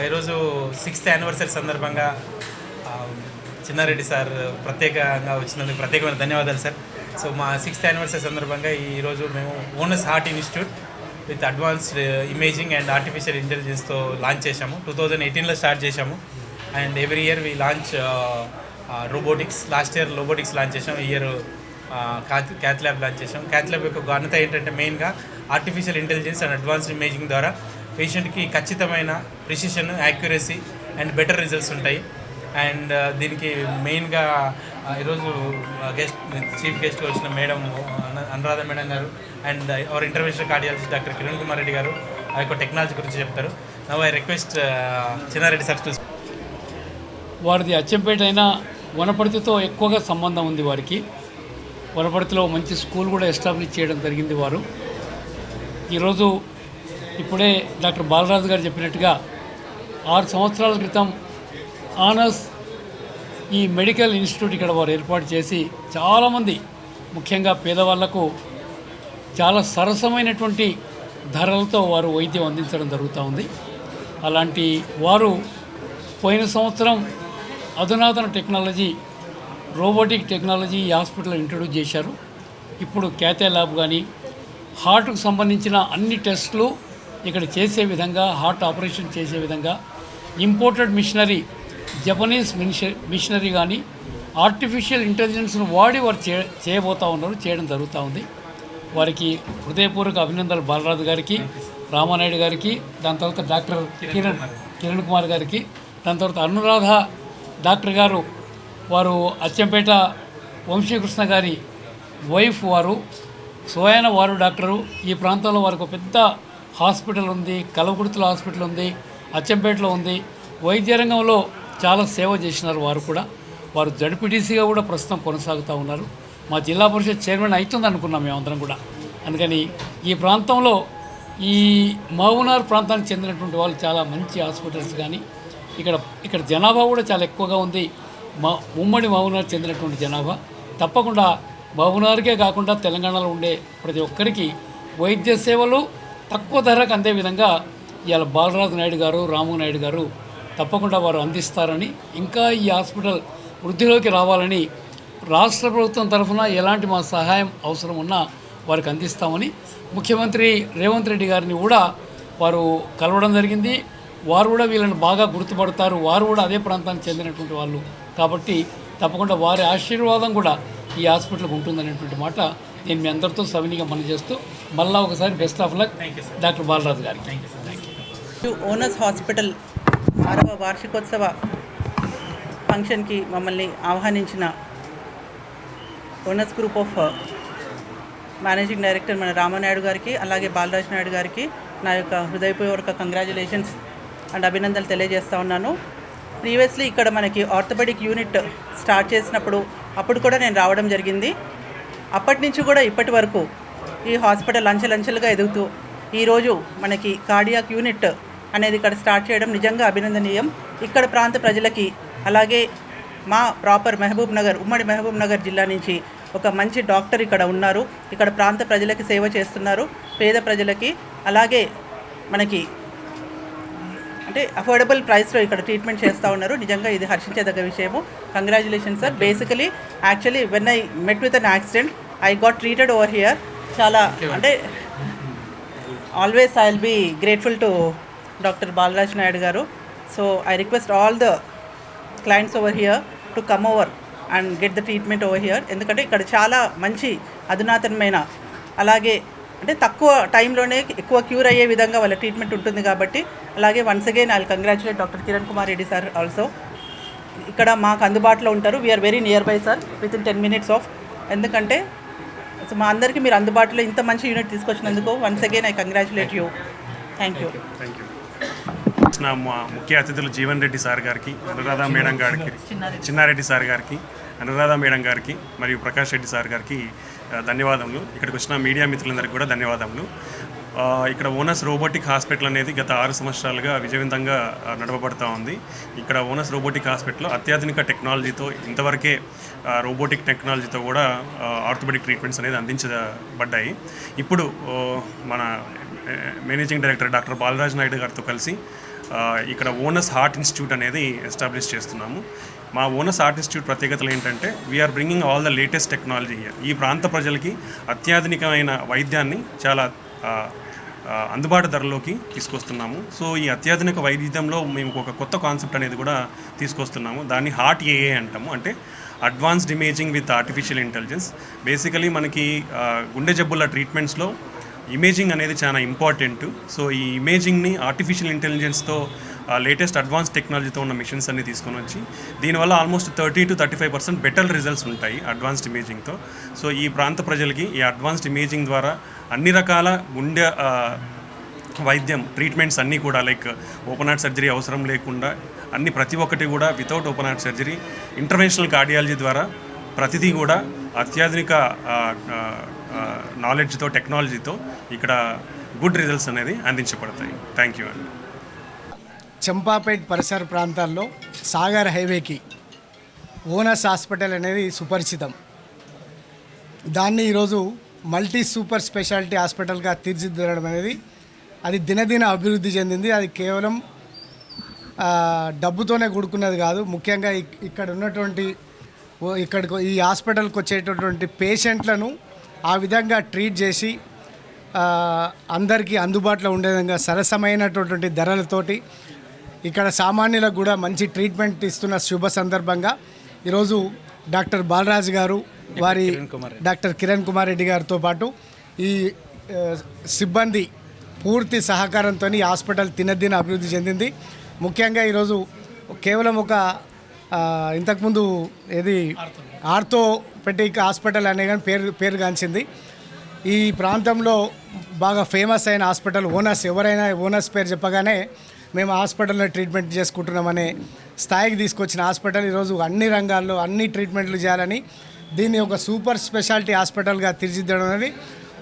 ఈరోజు 6th anniversary సందర్భంగా Chinna Reddy sir ప్రత్యేకంగా వచ్చినందుకు ప్రత్యేకమైన ధన్యవాదాలు సార్. సో మా 6th యానివర్సరీ సందర్భంగా ఈరోజు మేము Onus heart institute with advanced imaging and artificial ఇంటెలిజెన్స్తో లాంచ్ చేశాము. 2018లో స్టార్ట్ చేశాము and every year we launch robotics. Last year robotics launch చేసాం, ఈ ఇయర్ క్యాత్ ల్యాబ్ లాంచ్ చేసాం. క్యాత్ ల్యాబ్ యొక్క ఘనత ఏంటంటే మెయిన్గా artificial intelligence and advanced imaging ద్వారా పేషెంట్కి ఖచ్చితమైన precision, accuracy and better results ఉంటాయి. అండ్ దీనికి మెయిన్గా ఈరోజు చీఫ్ గెస్ట్గా వచ్చిన మేడం అనురాధ మేడం గారు and our interventional cardiologist doctor Kiran Kumar Reddy గారు ఆ యొక్క టెక్నాలజీ గురించి చెప్తారు. Now I request Chinna Reddy sir to. వారిది అచ్చంపేట అయినా వనపర్తితో ఎక్కువగా సంబంధం ఉంది వారికి. వనపర్తిలో మంచి స్కూల్ కూడా ఎస్టాబ్లిష్ చేయడం జరిగింది వారు. ఈరోజు ఇప్పుడే డాక్టర్ బాలరాజు గారు చెప్పినట్టుగా 6 సంవత్సరాల క్రితం ఆనర్స్ ఈ మెడికల్ ఇన్స్టిట్యూట్ ఇక్కడ వారు ఏర్పాటు చేసి చాలామంది ముఖ్యంగా పేదవాళ్లకు చాలా సరసమైనటువంటి ధరలతో వారు వైద్యం అందించడం జరుగుతూ ఉంది. అలాంటి వారు పోయిన సంవత్సరం అధునాతన టెక్నాలజీ, రోబోటిక్ టెక్నాలజీ ఈ హాస్పిటల్లో ఇంట్రడ్యూస్ చేశారు. ఇప్పుడు క్యాథే ల్యాబ్ కానీ హార్ట్కు సంబంధించిన అన్ని టెస్టులు ఇక్కడ చేసే విధంగా, హార్ట్ ఆపరేషన్ చేసే విధంగా ఇంపోర్టెడ్ మిషనరీ, జపనీస్ మిషనరీ కానీ ఆర్టిఫిషియల్ ఇంటెలిజెన్స్ను వాడి వారు చేయబోతూ ఉన్నారు, చేయడం జరుగుతూ ఉంది. వారికి హృదయపూర్వక అభినందనలు బాలరాజు గారికి, రామానాయుడు గారికి, దాని తర్వాత డాక్టర్ కిరణ్ కుమార్ గారికి, దాని తర్వాత అనురాధ డాక్టర్ గారు, వారు అచ్చంపేట వంశీకృష్ణ గారి వైఫ్, వారు స్వయాన వారు డాక్టరు. ఈ ప్రాంతంలో వారికి ఒక పెద్ద హాస్పిటల్ ఉంది, కలవకుర్తిలో హాస్పిటల్ ఉంది, అచ్చంపేటలో ఉంది. వైద్య రంగంలో చాలా సేవ చేసినారు వారు కూడా. వారు జడ్పీటీసీగా కూడా ప్రస్తుతం కొనసాగుతూ ఉన్నారు. మా జిల్లా పరిషత్ చైర్మన్ అవుతుంది అనుకున్నాం మేమందరం కూడా. అందుకని ఈ ప్రాంతంలో ఈ మహబూబ్నగర్ ప్రాంతానికి చెందినటువంటి వాళ్ళు చాలా మంచి హాస్పిటల్స్ కానీ ఇక్కడ జనాభా కూడా చాలా ఎక్కువగా ఉంది. ఉమ్మడి మహబూబ్నగర్ చెందినటువంటి జనాభా తప్పకుండా మహబూబ్నగర్కే కాకుండా తెలంగాణలో ఉండే ప్రతి ఒక్కరికి వైద్య సేవలు తక్కువ ధరకు అందే విధంగా ఇవాళ బాలరాజు నాయుడు గారు, రాము నాయుడు గారు తప్పకుండా వారు అందిస్తారని, ఇంకా ఈ హాస్పిటల్ వృద్ధిలోకి రావాలని రాష్ట్ర ప్రభుత్వం తరఫున ఎలాంటి మా సహాయం అవసరం ఉన్నా వారికి అందిస్తామని ముఖ్యమంత్రి రేవంత్ రెడ్డి గారిని కూడా వారు కలవడం జరిగింది. వారు కూడా వీళ్ళని బాగా గుర్తుపడతారు, వారు కూడా అదే ప్రాంతానికి చెందినటువంటి వాళ్ళు కాబట్టి తప్పకుండా వారి ఆశీర్వాదం కూడా ఈ హాస్పిటల్కి ఉంటుందనేటువంటి మాట నేను మీ అందరితో సవినీగా మనం చేస్తూ మళ్ళీ ఒకసారి best of luck doctor Balaraju గారికి. Thank you. ఓనస్ హాస్పిటల్ 6వ వార్షికోత్సవ ఫంక్షన్కి మమ్మల్ని ఆహ్వానించిన onus group of managing director మన రామానాయుడు గారికి, అలాగే బాలరాజు నాయుడు గారికి నా యొక్క హృదయపూర్వక కంగ్రాచులేషన్స్ అండ్ అభినందనలు తెలియజేస్తూ ఉన్నాను. ప్రీవియస్లీ ఇక్కడ మనకి ఆర్థోపెడిక్ యూనిట్ స్టార్ట్ చేసినప్పుడు అప్పుడు కూడా నేను రావడం జరిగింది. అప్పటి నుంచి కూడా ఇప్పటి వరకు ఈ హాస్పిటల్ అంచెలంచెలుగా ఎదుగుతూ ఈరోజు మనకి కార్డియాక్ యూనిట్ అనేది ఇక్కడ స్టార్ట్ చేయడం నిజంగా అభినందనీయం. ఇక్కడ ప్రాంత ప్రజలకి, అలాగే మా ప్రాపర్ ఉమ్మడి మహబూబ్ నగర్ జిల్లా నుంచి ఒక మంచి డాక్టర్ ఇక్కడ ఉన్నారు. ఇక్కడ ప్రాంత ప్రజలకి సేవ చేస్తున్నారు, పేద ప్రజలకి. అలాగే మనకి అంటే అఫోర్డబుల్ ప్రైస్లో ఇక్కడ ట్రీట్మెంట్ చేస్తూ ఉన్నారు. నిజంగా ఇది హర్షించేదగ్గ విషయము. Congratulation sir. Basically actually when I met with an accident I got treated over here. చాలా అంటే always I will be grateful to doctor Balaraj Naidu గారు. So I request all the clients over here to come over and get the treatment over here. ఎందుకంటే ఇక్కడ చాలా మంచి అధునాతనమైన, అలాగే అంటే తక్కువ టైంలోనే ఎక్కువ క్యూర్ అయ్యే విధంగా వాళ్ళ ట్రీట్మెంట్ ఉంటుంది కాబట్టి. అలాగే once again I will congratulate doctor Kiran Kumar Reddy sir also. ఇక్కడ మాకు అందుబాటులో ఉంటారు. We're very near by sir, within 10 minutes of. ఎందుకంటే మా అందరికీ మీరు అందుబాటులో ఇంత మంచి యూనిట్ తీసుకొచ్చినందుకు once again I congratulate you. Thank you. నా ముఖ్య అతిథులు జీవన్ రెడ్డి సార్ గారికి, అనురాధ మేడం గారికి, చిన్నారెడ్డి సార్ గారికి, అనురాధ మేడం గారికి మరియు ప్రకాష్ రెడ్డి సార్ గారికి ధన్యవాదములు. ఇక్కడికి వచ్చిన మీడియా మిత్రులందరికీ కూడా ధన్యవాదములు. ఇక్కడ ఓనస్ రోబోటిక్ హాస్పిటల్ అనేది గత 6 సంవత్సరాలుగా విజయవంతంగా నడపబడుతూ ఉంది. ఇక్కడ ఓనస్ రోబోటిక్ హాస్పిటల్లో అత్యాధునిక టెక్నాలజీతో, ఇంతవరకే రోబోటిక్ టెక్నాలజీతో కూడా ఆర్థోపెడిక్ ట్రీట్మెంట్స్ అనేది అందించబడ్డాయి. ఇప్పుడు మన managing director doctor Balaraj Naidu గారితో కలిసి ఇక్కడ ఓనస్ హార్ట్ ఇన్స్టిట్యూట్ అనేది ఎస్టాబ్లిష్ చేస్తున్నాము. మా ఓనస్ హార్ట్ ఇన్స్టిట్యూట్ ప్రత్యేకతలు ఏంటంటే we are bringing all the latest technology here. ఈ ప్రాంత ప్రజలకి అత్యాధునికమైన వైద్యాన్ని చాలా అందుబాటు ధరలోకి తీసుకొస్తున్నాము. సో ఈ అత్యాధునిక వైద్యంలో మేము ఒక కొత్త కాన్సెప్ట్ అనేది కూడా తీసుకొస్తున్నాము. దాన్ని హార్ట్ ఏఏ అంటాము, అంటే advanced imaging with artificial intelligence. Basically మనకి గుండె జబ్బుల ట్రీట్మెంట్స్లో ఇమేజింగ్ అనేది చాలా ఇంపార్టెంట్. సో ఈ ఇమేజింగ్ని ఆర్టిఫిషియల్ ఇంటెలిజెన్స్తో లేటెస్ట్ అడ్వాన్స్ టెక్నాలజీతో ఉన్న మిషన్స్ అన్ని తీసుకొని వచ్చి దీనివల్ల ఆల్మోస్ట్ 30 to 35% బెటర్ రిజల్ట్స్ ఉంటాయి అడ్వాన్స్డ్ ఇమేజింగ్తో. సో ఈ ప్రాంత ప్రజలకి ఈ అడ్వాన్స్డ్ ఇమేజింగ్ ద్వారా అన్ని రకాల గుండె వైద్యం ట్రీట్మెంట్స్ అన్నీ కూడా లైక్ ఓపెన్ హార్ట్ సర్జరీ అవసరం లేకుండా ప్రతి ఒక్కటి కూడా without open heart surgery interventional cardiology ద్వారా ప్రతిదీ కూడా అత్యాధునిక నాలెడ్జ్తో టెక్నాలజీతో ఇక్కడ గుడ్ రిజల్ట్స్ అనేది అందించబడతాయి. థ్యాంక్ యూ అండి. చంపాపేట్ పరిసర ప్రాంతాల్లో సాగర్ హైవేకి ఓనస్ హాస్పిటల్ అనేది సుపరిచితం. దాన్ని ఈరోజు మల్టీ సూపర్ స్పెషాలిటీ హాస్పిటల్గా తీర్చిదిద్దడం అనేది అది దినదిన అభివృద్ధి చెందింది. అది కేవలం డబ్బుతోనే కూడుకున్నది కాదు. ముఖ్యంగా ఇక్కడ ఉన్నటువంటి ఇక్కడికి ఈ హాస్పిటల్కి వచ్చేటటువంటి పేషెంట్లను ఆ విధంగా ట్రీట్ చేసి అందరికీ అందుబాటులో ఉండే విధంగా సరసమైనటువంటి ధరలతోటి ఇక్కడ సామాన్యులకు కూడా మంచి ట్రీట్మెంట్ ఇస్తున్న శుభ సందర్భంగా ఈరోజు డాక్టర్ బాలరాజు గారు, వారి డాక్టర్ కిరణ్ కుమార్ రెడ్డి గారితో పాటు ఈ సిబ్బంది పూర్తి సహకారంతో ఈ హాస్పిటల్ దినదిన అభివృద్ధి చెందింది. ముఖ్యంగా ఈరోజు కేవలం ఒక ఇంతకుముందు ఏది ఆర్థోపెడిక్ హాస్పిటల్ అనే కానీ పేరుగాంచింది. ఈ ప్రాంతంలో బాగా ఫేమస్ అయిన హాస్పిటల్ ఓనస్. ఎవరైనా ఓనస్ పేరు చెప్పగానే మేము హాస్పిటల్లో ట్రీట్మెంట్ చేసుకుంటున్నామనే స్థాయికి తీసుకొచ్చిన హాస్పిటల్ ఈరోజు అన్ని రంగాల్లో అన్ని ట్రీట్మెంట్లు చేయాలని దీన్ని ఒక సూపర్ స్పెషాలిటీ హాస్పిటల్గా తీర్చిదిద్దడం అనేది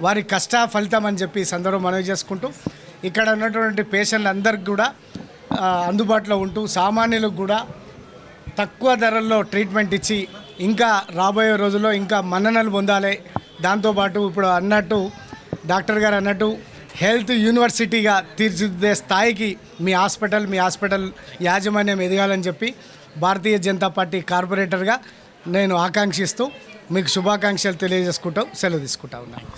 వారి కష్ట ఫలితం అని చెప్పి సందర్భం మనవి చేసుకుంటూ ఇక్కడ ఉన్నటువంటి పేషెంట్లందరికీ కూడా అందుబాటులో ఉంటూ సామాన్యులకు కూడా తక్కువ ధరల్లో ట్రీట్మెంట్ ఇచ్చి ఇంకా రాబోయే రోజుల్లో ఇంకా మన్ననలు పొందాలి. దాంతోపాటు ఇప్పుడు అన్నట్టు డాక్టర్ గారు అన్నట్టు హెల్త్ యూనివర్సిటీగా తీర్చిదిద్దే స్థాయికి మీ హాస్పిటల్ యాజమాన్యం ఎదగాలని చెప్పి భారతీయ జనతా పార్టీ కార్పొరేటర్గా నేను ఆకాంక్షిస్తూ మీకు శుభాకాంక్షలు తెలియజేసుకుంటూ సెలవు తీసుకుంటా ఉన్నాను.